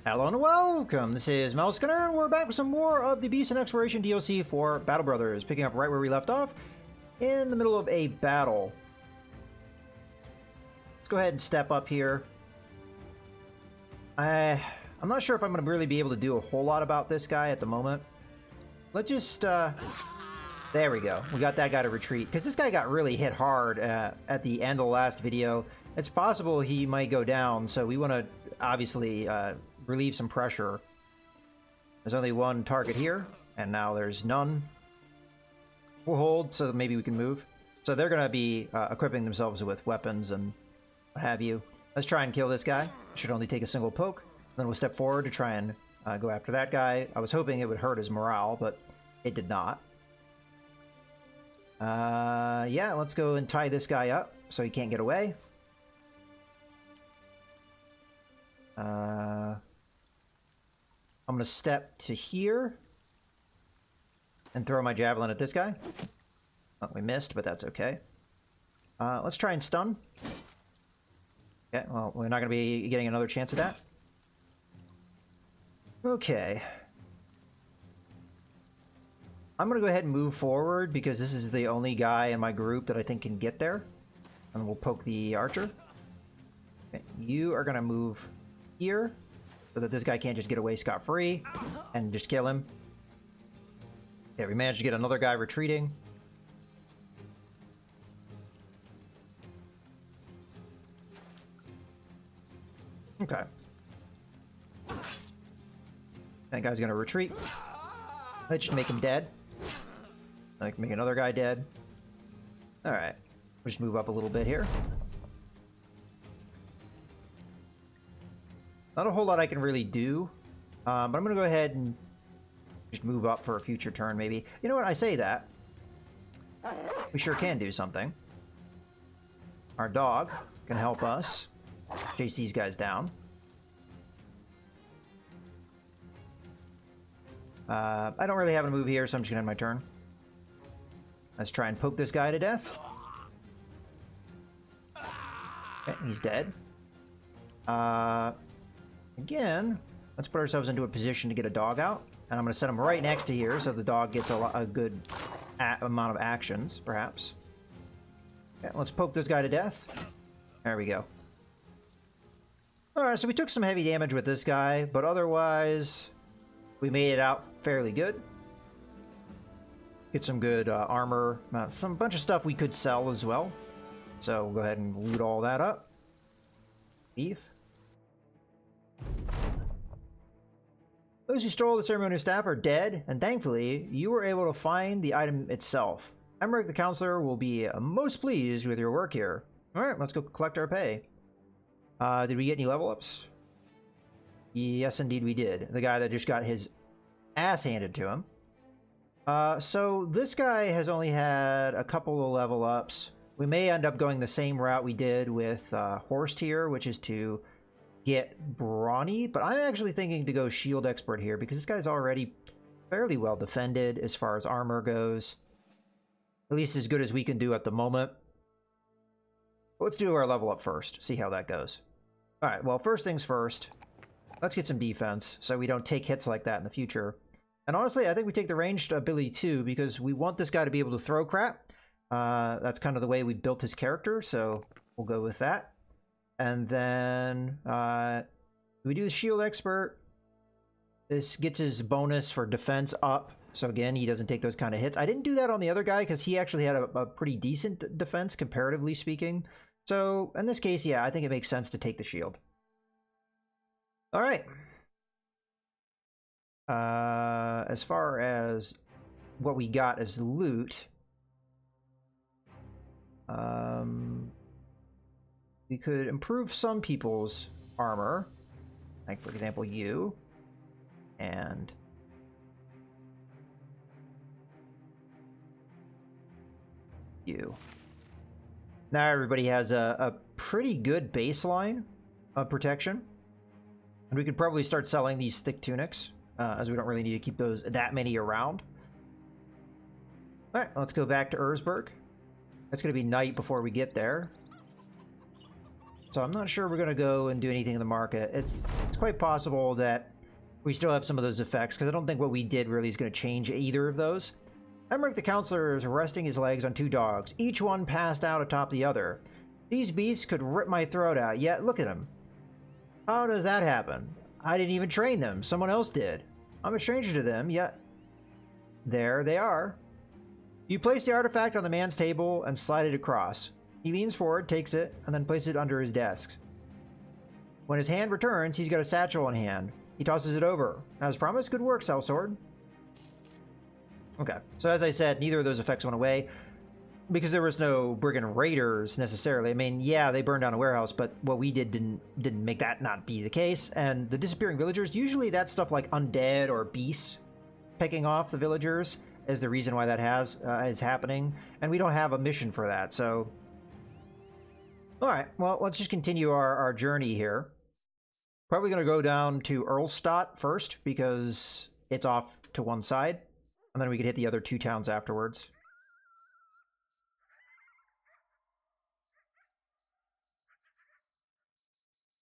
Hello and welcome, this is Mousegunner, and we're back with some more of the Beast and Exploration DLC for Battle Brothers, picking up right where we left off, in the middle of a battle. Let's go ahead and step up here. I'm not sure if I'm going to really be able to do a whole lot about this guy at the moment. Let's just, there we go. We got that guy to retreat, because this guy got really hit hard at the end of the last video. It's possible he might go down, so we want to obviously relieve some pressure. There's only one target here, and now there's none. We'll hold so that maybe we can move. So they're going to be equipping themselves with weapons and what have you. Let's try and kill this guy. Should only take a single poke. Then we'll step forward to try and go after that guy. I was hoping it would hurt his morale, but it did not. Yeah, let's go and tie this guy up so he can't get away. I'm going to step to here and throw my javelin at this guy. Oh, we missed, but that's okay. Let's try and stun. Okay, well, we're not going to be getting another chance at that. Okay. I'm going to go ahead and move forward because this is the only guy in my group that I think can get there. And we'll poke the archer. Okay, you are going to move here so that this guy can't just get away scot-free and just kill him. Yeah, we managed to get another guy retreating. Okay. That guy's gonna retreat. Let's just make him dead. Like, make another guy dead. Alright. We'll just move up a little bit here. Not a whole lot I can really do, but I'm going to go ahead and just move up for a future turn, maybe. You know what? I say that. We sure can do something. Our dog can help us chase these guys down. I don't really have a move here, so I'm just going to end my turn. Let's try and poke this guy to death. Okay, he's dead. Again, let's put ourselves into a position to get a dog out. And I'm going to set him right next to here so the dog gets a good amount of actions, perhaps. Okay, let's poke this guy to death. There we go. Alright, so we took some heavy damage with this guy, but otherwise, we made it out fairly good. Get some good armor, some bunch of stuff we could sell as well. So we'll go ahead and loot all that up. Leave. Those who stole the ceremonial staff are dead, and thankfully, you were able to find the item itself. Emmerich the Counselor will be most pleased with your work here. Alright, let's go collect our pay. Did we get any level ups? Yes, indeed we did. The guy that just got his ass handed to him. So this guy has only had a couple of level ups. We may end up going the same route we did with Horst here, which is to get brawny, but I'm actually thinking to go shield expert here because this guy's already fairly well defended as far as armor goes. At least as good as we can do at the moment. Let's do our level up first, see how that goes. Alright, well, first things first, let's get some defense so we don't take hits like that in the future. And honestly, I think we take the ranged ability too because we want this guy to be able to throw crap. That's kind of the way we built his character, so we'll go with that. And then we do the shield expert. This gets his bonus for defense up. So again, he doesn't take those kind of hits. I didn't do that on the other guy because he actually had a pretty decent defense, comparatively speaking. So in this case, yeah, I think it makes sense to take the shield. All right. As far as what we got as loot, we could improve some people's armor, like for example you, and you. Now everybody has a pretty good baseline of protection, and we could probably start selling these thick tunics, as we don't really need to keep those that many around. All right, let's go back to Erzberg. It's going to be night before we get there. so I'm not sure we're going to go and do anything in the market. It's quite possible that we still have some of those effects, because I don't think what we did really is going to change either of those. Emmerich the Counselor is resting his legs on 2 dogs, each one passed out atop the other. These beasts could rip my throat out, yet look at him. How does that happen? I didn't even train them, someone else did. I'm a stranger to them, yet there they are. You place the artifact on the man's table and slide it across. He leans forward, takes it, and then places it under his desk. When his hand returns, he's got a satchel in hand. He tosses it over. As promised, good work, Sellsword. Okay, so as I said, neither of those effects went away because there was no brigand raiders necessarily. I mean, yeah, they burned down a warehouse, but what we did didn't make that not be the case. And the disappearing villagers, usually that's stuff like undead or beasts picking off the villagers is the reason why that is happening. And we don't have a mission for that, so... Alright, well, let's just continue our journey here. Probably going to go down to Earlstadt first, because it's off to one side. And then we could hit the other 2 towns afterwards.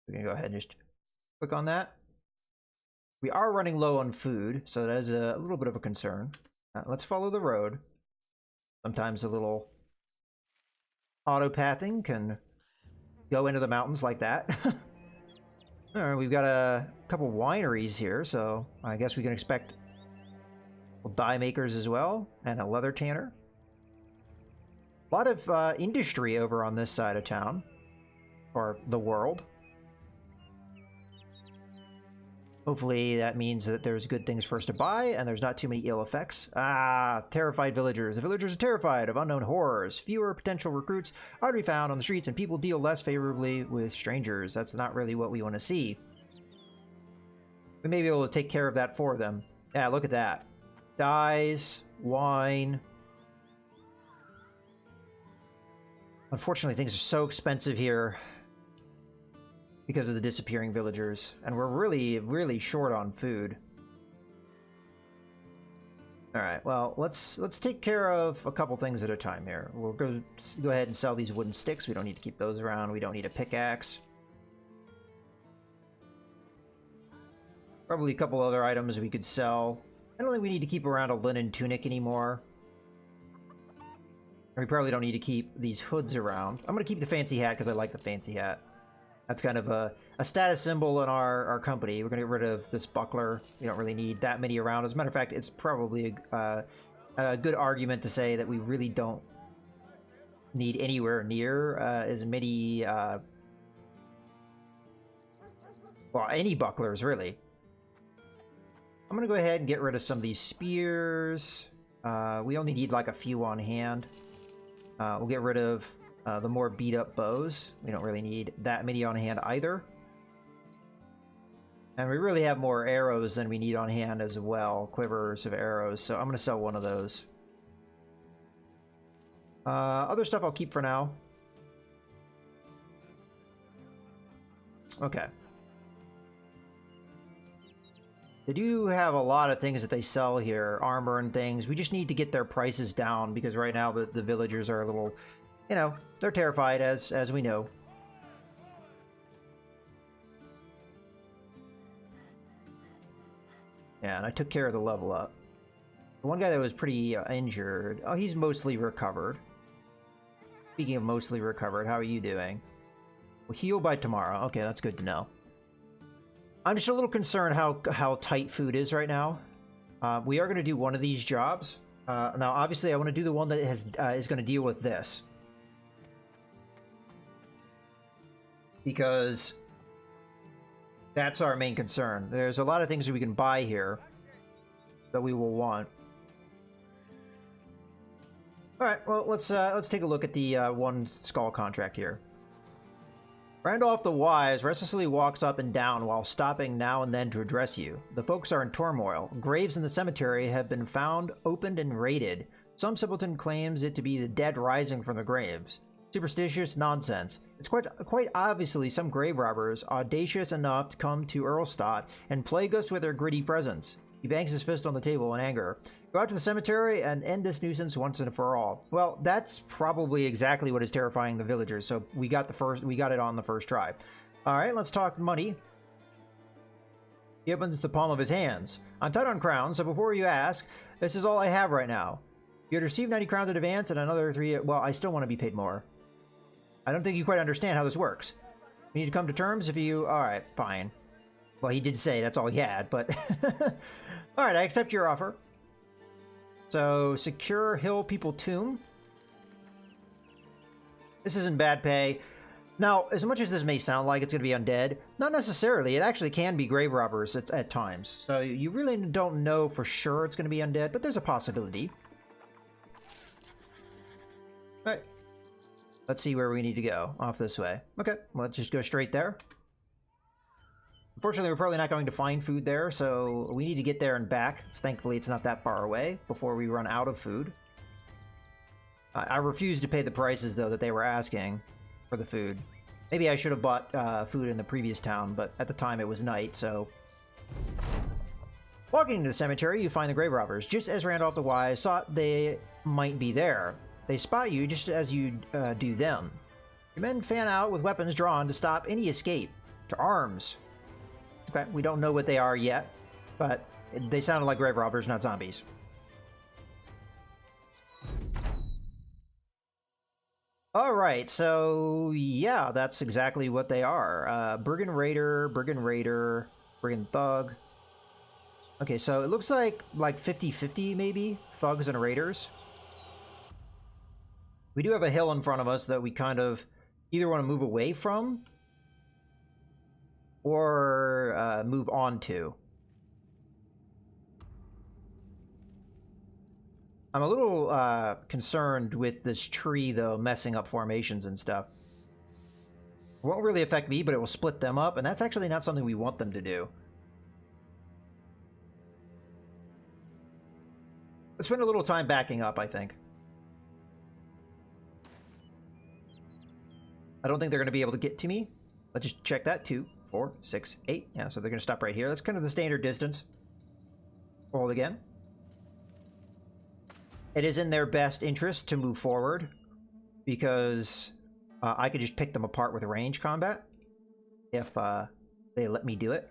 We're going to go ahead and just click on that. We are running low on food, so that is a little bit of a concern. Let's follow the road. Sometimes a little auto-pathing can go into the mountains like that. Alright, we've got a couple wineries here, so I guess we can expect dye makers as well, and a leather tanner. A lot of industry over on this side of town, or the world. Hopefully that means that there's good things for us to buy, and there's not too many ill effects. Ah, terrified villagers. The villagers are terrified of unknown horrors. Fewer potential recruits are to be found on the streets, and people deal less favorably with strangers. That's not really what we want to see. We may be able to take care of that for them. Yeah, look at that. Dyes, wine. Unfortunately, things are so expensive here because of the disappearing villagers, and we're really short on food. Alright, well, let's take care of a couple things at a time here. We'll go ahead and sell these wooden sticks. We don't need to keep those around. We don't need a pickaxe. Probably a couple other items we could sell. I don't think we need to keep around a linen tunic anymore. And we probably don't need to keep these hoods around. I'm going to keep the fancy hat because I like the fancy hat. That's kind of a status symbol in our company. We're going to get rid of this buckler. We don't really need that many around. As a matter of fact, it's probably a good argument to say that we really don't need anywhere near as many... well, any bucklers, really. I'm going to go ahead and get rid of some of these spears. We only need like a few on hand. We'll get rid of the more beat-up bows. We don't really need that many on hand either. And we really have more arrows than we need on hand as well. Quivers of arrows. So I'm going to sell one of those. Other stuff I'll keep for now. Okay. They do have a lot of things that they sell here. Armor and things. We just need to get their prices down because right now the villagers are a little... You know, they're terrified, as we know. Yeah, and I took care of the level up. The one guy that was pretty injured... Oh, he's mostly recovered. Speaking of mostly recovered, how are you doing? We'll heal by tomorrow. Okay, that's good to know. I'm just a little concerned how tight food is right now. We are going to do one of these jobs. Now, obviously, I want to do the one that is going to deal with this. Because that's our main concern. There's a lot of things that we can buy here that we will want. All right, well, let's take a look at the one skull contract here. Randolph the Wise restlessly walks up and down while stopping now and then to address you. The folks are in turmoil. Graves in the cemetery have been found, opened, and raided. Some simpleton claims it to be the dead rising from the graves. Superstitious nonsense. It's quite obviously some grave robbers audacious enough to come to Earlstadt and plague us with their gritty presence. He bangs his fist on the table in anger. Go out to the cemetery and end this nuisance once and for all. Well, that's probably exactly what is terrifying the villagers. So we got it on the first try. All right, let's talk money. He opens the palm of his hands. I'm tight on crowns, so before you ask, this is all I have right now. You had received 90 crowns in advance and another 3. Well, I still want to be paid more. I don't think you quite understand how this works. We need to come to terms if you... Alright, fine. Well, he did say that's all he had, but... Alright, I accept your offer. So, secure Hill People Tomb. This isn't bad pay. Now, as much as this may sound like it's going to be undead, not necessarily. It actually can be grave robbers at times. So you really don't know for sure it's going to be undead, but there's a possibility. All right. Let's see where we need to go. Off this way. Okay, let's just go straight there. Unfortunately, we're probably not going to find food there, so we need to get there and back. Thankfully, it's not that far away before we run out of food. I refuse to pay the prices, though, that they were asking for the food. Maybe I should have bought food in the previous town, but at the time it was night, so... Walking into the cemetery, you find the grave robbers. Just as Randolph the Wise thought they might be there. They spot you just as you do them. Your men fan out with weapons drawn to stop any escape. To arms. Okay, we don't know what they are yet, but they sounded like grave robbers, not zombies. Alright, so yeah, that's exactly what they are. Brigand Raider, Brigand Thug. Okay, so it looks like 50-50 maybe, thugs and raiders. We do have a hill in front of us that we kind of either want to move away from or move on to. I'm a little concerned with this tree, though, messing up formations and stuff. It won't really affect me, but it will split them up, and that's actually not something we want them to do. Let's spend a little time backing up, I think. I don't think they're going to be able to get to me. Let's just check that. 2, 4, 6, 8. Yeah, so they're going to stop right here. That's kind of the standard distance. Hold again. It is in their best interest to move forward because I could just pick them apart with range combat if they let me do it.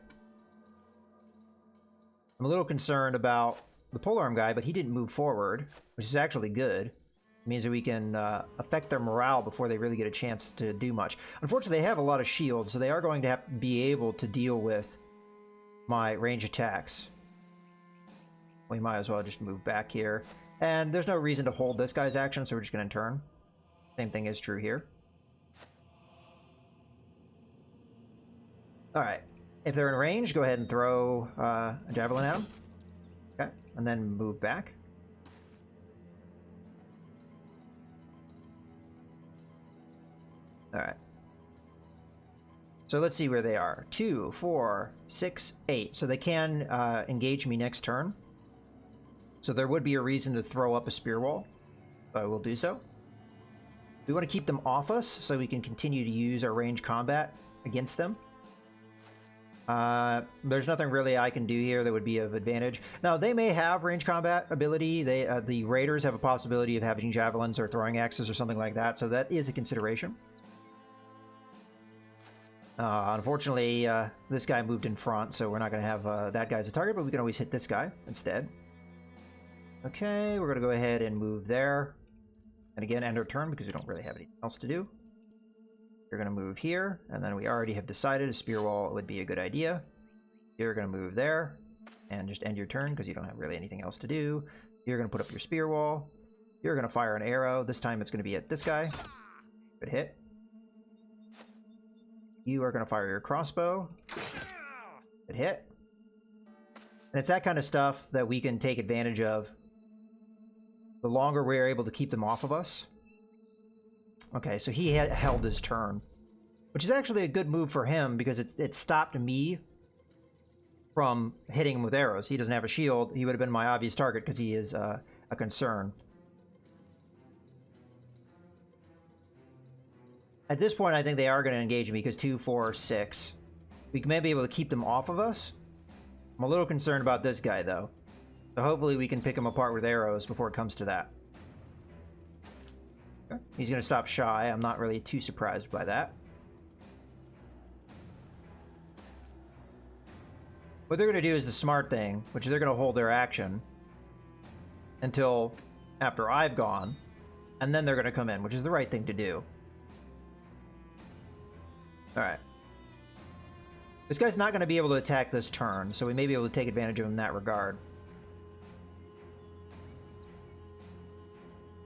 I'm a little concerned about the polearm guy, but he didn't move forward, which is actually good. It means that we can affect their morale before they really get a chance to do much. Unfortunately, they have a lot of shields, so they are going to have to be able to deal with my range attacks. We might as well just move back here. And there's no reason to hold this guy's action, so we're just going to turn. Same thing is true here. Alright. If they're in range, go ahead and throw a javelin at them. Okay. And then move back. Alright. So let's see where they are. 2, 4, 6, 8. So they can engage me next turn. So there would be a reason to throw up a spear wall. I will do so. We want to keep them off us so we can continue to use our range combat against them. There's nothing really I can do here that would be of advantage. Now, they may have range combat ability. The raiders have a possibility of having javelins or throwing axes or something like that, so that is a consideration. Unfortunately, this guy moved in front, so we're not going to have that guy as a target, but we can always hit this guy instead. Okay, we're going to go ahead and move there. And again, end our turn because we don't really have anything else to do. You're going to move here, and then we already have decided a spear wall would be a good idea. You're going to move there, and just end your turn because you don't have really anything else to do. You're going to put up your spear wall. You're going to fire an arrow. This time it's going to be at this guy. Good hit. You are going to fire your crossbow. Good hit. And it's that kind of stuff that we can take advantage of. The longer we're able to keep them off of us. Okay, so he had held his turn. Which is actually a good move for him because it stopped me from hitting him with arrows. He doesn't have a shield. He would have been my obvious target because he is a concern. At this point, I think they are going to engage me because 2, 4, 6. We may be able to keep them off of us. I'm a little concerned about this guy, though. So hopefully we can pick him apart with arrows before it comes to that. Okay. He's going to stop shy. I'm not really too surprised by that. What they're going to do is the smart thing, which is they're going to hold their action until after I've gone, and then they're going to come in, which is the right thing to do. Alright. This guy's not going to be able to attack this turn, so we may be able to take advantage of him in that regard.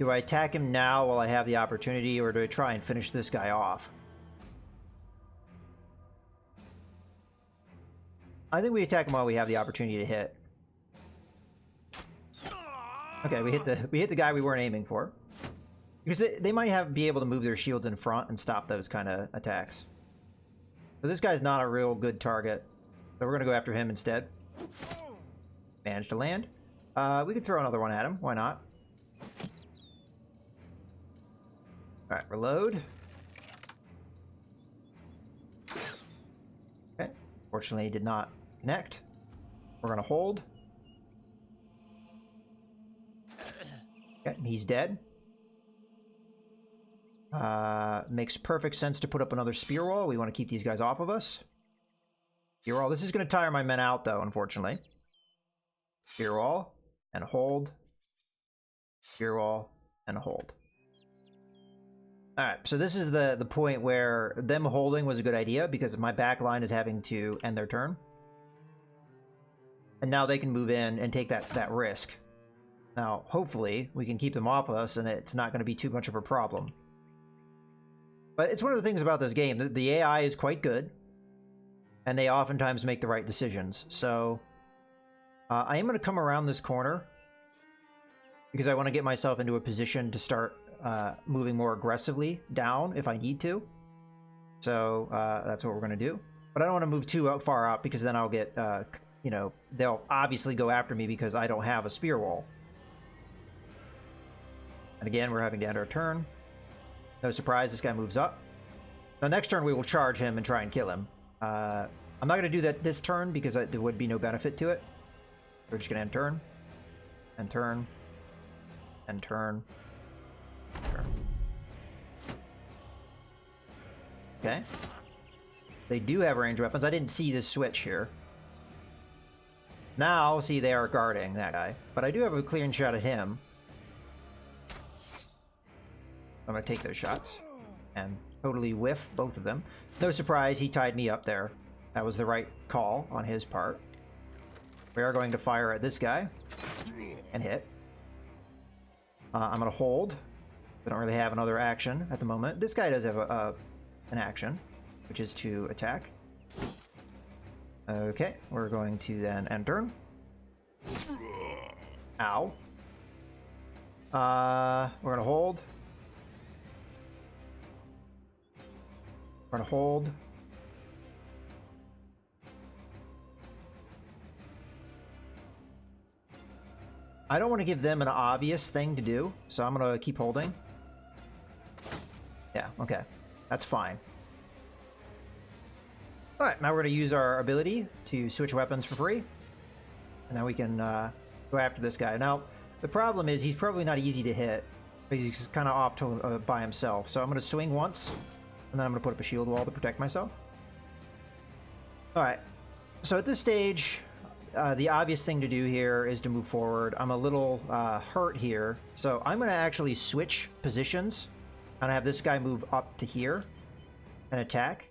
Do I attack him now while I have the opportunity, or do I try and finish this guy off? I think we attack him while we have the opportunity to hit. Okay, we hit the guy we weren't aiming for. Because they might be able to move their shields in front and stop those kind of attacks. So this guy's not a real good target. So we're going to go after him instead. Managed to land. We could throw another one at him. Why not? Alright, reload. Okay. Fortunately, did not connect. We're going to hold. Okay, he's dead. Makes perfect sense to put up another spear wall. We want to keep these guys off of us. Spear wall. This is going to tire my men out, though, unfortunately. Spear wall and hold. Spear wall and hold. Alright, so this is the point where them holding was a good idea because my back line is having to end their turn. And now they can move in and take that risk. Now, hopefully, we can keep them off of us and it's not going to be too much of a problem. But it's one of the things about this game. The AI is quite good. And they oftentimes make the right decisions. So, I am going to come around this corner. Because I want to get myself into a position to start moving more aggressively down if I need to. So, that's what we're going to do. But I don't want to move too far out because then I'll get, you know, they'll obviously go after me because I don't have a spear wall. And again, we're having to end our turn. No surprise, this guy moves up. Now, next turn, we will charge him and try and kill him. I'm not going to do that this turn because there would be no benefit to it. We're just going to end turn. End turn. End turn. Turn. Okay. They do have ranged weapons. I didn't see this switch here. Now, see, they are guarding that guy. But I do have a clearing shot at him. I'm going to take those shots and totally whiff both of them. No surprise, he tied me up there. That was the right call on his part. We are going to fire at this guy and hit. I'm going to hold. We don't really have another action at the moment. This guy does have an action, which is to attack. Okay, we're going to then end turn. Ow. We're going to hold. We're going to hold. I don't want to give them an obvious thing to do, so I'm going to keep holding. Yeah, okay. That's fine. Alright, now we're going to use our ability to switch weapons for free. And now we can go after this guy. Now, the problem is he's probably not easy to hit. Because he's kind of off to, by himself. So I'm going to swing once. And then I'm going to put up a shield wall to protect myself. Alright. So at this stage, the obvious thing to do here is to move forward. I'm a little hurt here. So I'm going to actually switch positions. And have this guy move up to here. And attack.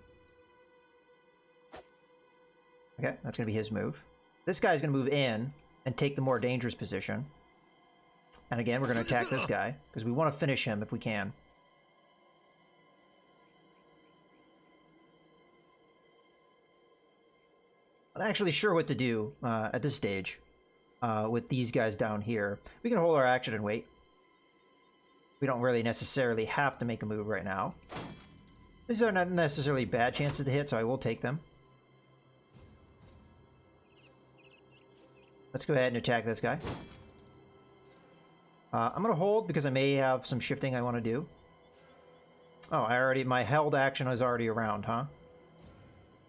Okay, that's going to be his move. This guy's going to move in and take the more dangerous position. And again, we're going to attack this guy, because we want to finish him if we can. I'm not actually sure what to do at this stage with these guys down here. We can hold our action and wait. We don't really necessarily have to make a move right now. These are not necessarily bad chances to hit, so I will take them. Let's go ahead and attack this guy. I'm going to hold because I may have some shifting I want to do. Oh, my held action is already around, huh?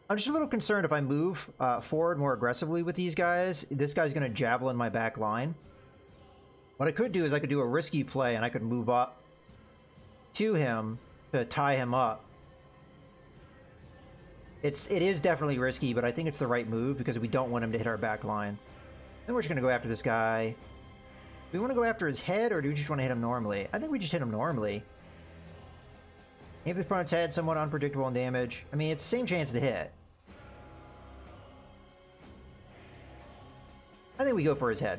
I'm just a little concerned if I move forward more aggressively with these guys. This guy's going to javelin my back line. What I could do is I could do a risky play and I could move up to him to tie him up. It is definitely risky, but I think it's the right move because we don't want him to hit our back line. Then we're just going to go after this guy. Do we want to go after his head or do we just want to hit him normally? I think we just hit him normally. If the opponent's head, somewhat unpredictable in damage. I mean, it's the same chance to hit. I think we go for his head.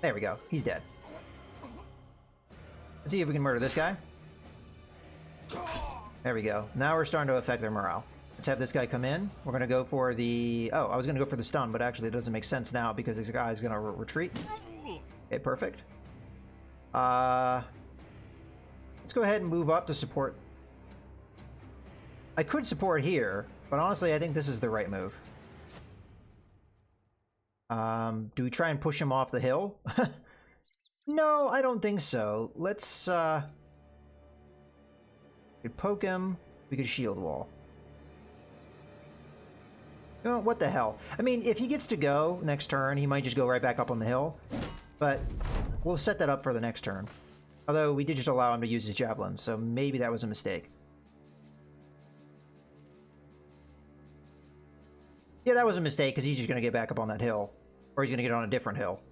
There we go. He's dead. Let's see if we can murder this guy. There we go. Now we're starting to affect their morale. Let's have this guy come in. We're going to go for the... Oh, I was going to go for the stun, but actually it doesn't make sense now because this guy's going to retreat. Okay, perfect. Let's go ahead and move up to support. I could support here, but honestly, I think this is the right move. Do we try and push him off the hill? No, I don't think so. Let's, we could poke him. We could shield wall. Oh, what the hell? I mean, if he gets to go next turn, he might just go right back up on the hill. But we'll set that up for the next turn. Although we did just allow him to use his javelin, so maybe that was a mistake. Yeah, that was a mistake because he's just going to get back up on that hill. Or he's going to get on a different hill.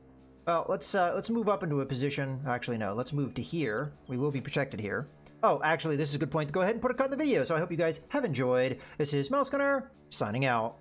Well, let's move up into a position. Actually, no. Let's move to here. We will be protected here. Oh, actually, this is a good point to go ahead and put a cut in the video. So I hope you guys have enjoyed. This is Mouse Gunner signing out.